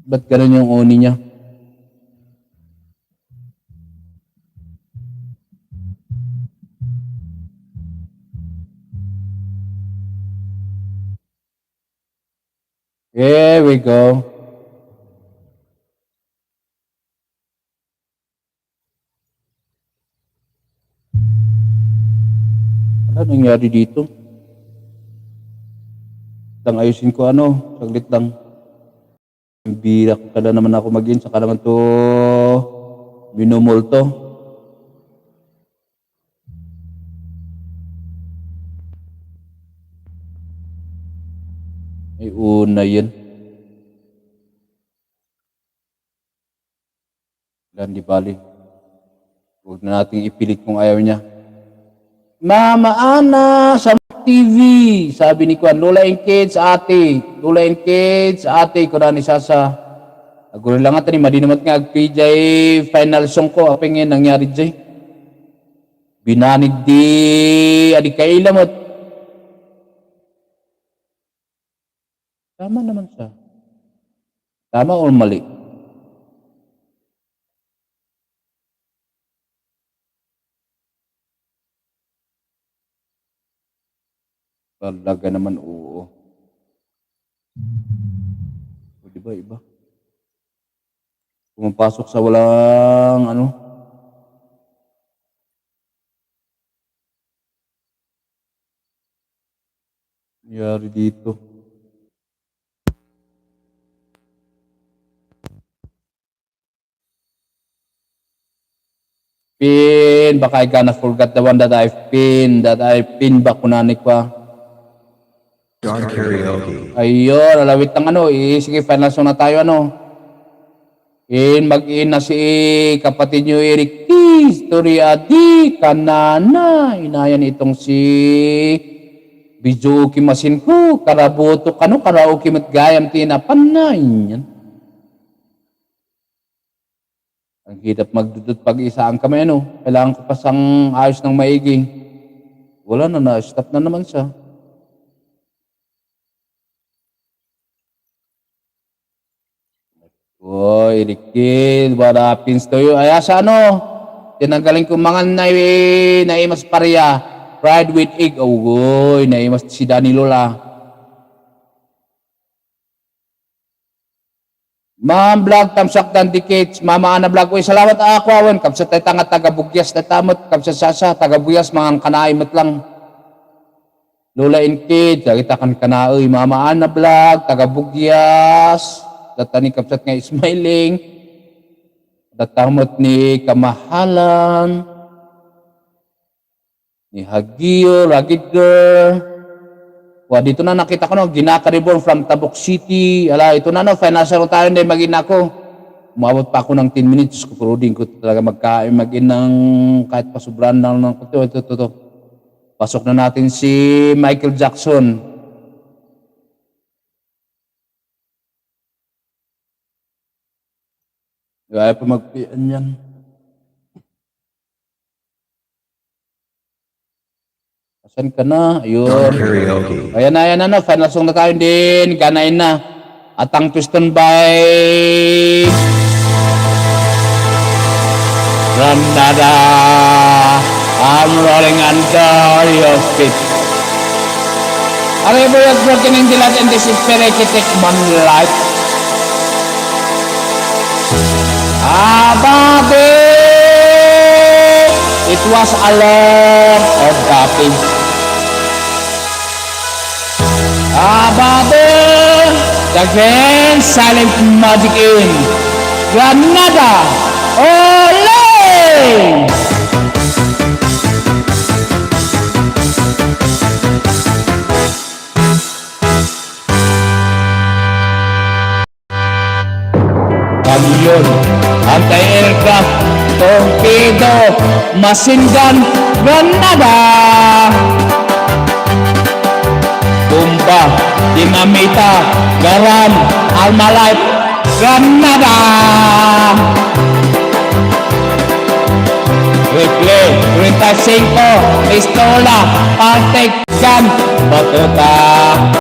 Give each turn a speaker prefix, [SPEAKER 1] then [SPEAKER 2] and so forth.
[SPEAKER 1] Ba't ganun yung oni niya? Here we go. Ano nangyari dito? Lang ayusin ko saglit lang. Bira ka na naman ako mag-in, saka naman to minumulto. Ay una yan. Yan di bali. Huwag na nating ipilit kung ayaw niya. Mama Ana sa TV, sabi ni Kwan, Lola and Kids, ate. Lola and Kids, ate, ko na ni Sasa. Agulo lang ata ni madinamat nga PJ final song ko, apa nga nangyari jay. Binanid di, adik kaila mo. Tama naman siya. Tama o mali? Talaga naman, oo. O, diba, iba? Pumapasok sa walang, nangyari dito. Pin, baka I gonna forget the one that I've pinned, back kunani ko.
[SPEAKER 2] John Karaoke.
[SPEAKER 1] Ayun, alawit ng sige, final song na tayo, mag-in na si kapatid nyo, Eric T. Storya di kanana. Inayan itong si Bijuki masin ko, karaboto karaoke matgayam tinapan na yan. Ang hirap magdudot pag-isa ang kamay, Kailangan ko pasang ayos ng maigi. Wala na, stop na naman siya. Oy, Ricky, what happens to you? Ay, sa tinanggalin ko mga naimas pareya. Fried with egg. Oy, naimas si Danilo la. Ma'am vlog, tamsak dan tickets. Mama Ana vlog. Uy, salamat ako awan. Kapsa tayo tanga taga-bugyas na tamot. Kapsa sasa, taga-bugyas, mga kanaimot lang. Lola and Kids, kita kan kanaoy. Mama Ana vlog, taga-bugyas. Datani kapsat nga smiling. Datamot ni Kamahalan. Ni Hagio, Rugged Girl. Dito na nakita ko Ginaka Reborn from Tabuk City. Ala, ito na financial tayo hindi mag-in ako. Umabot pa ako ng 10 minutes. Kukurudin ko talaga mag-in ng kahit pasubran lang ng ito. Pasok na natin si Michael Jackson. Gaya pa magpian yan. Asan ka na? Ayun. Ayan na. Final song na tayo din. Ganain na. At ang piston by Randada. I'm rolling under your feet. Arriba yung broken in the light and desesperated take man life. Ababe! It was a lot of happy. Ababe! The grand silent magic in Granada! Ole! Kamyon, anti-aircraft, torpedo, machine gun, Granada. Bomba, dinamita, garam, Almalife, Granada. Rifle, 35, pistola, Partec gun, batuta.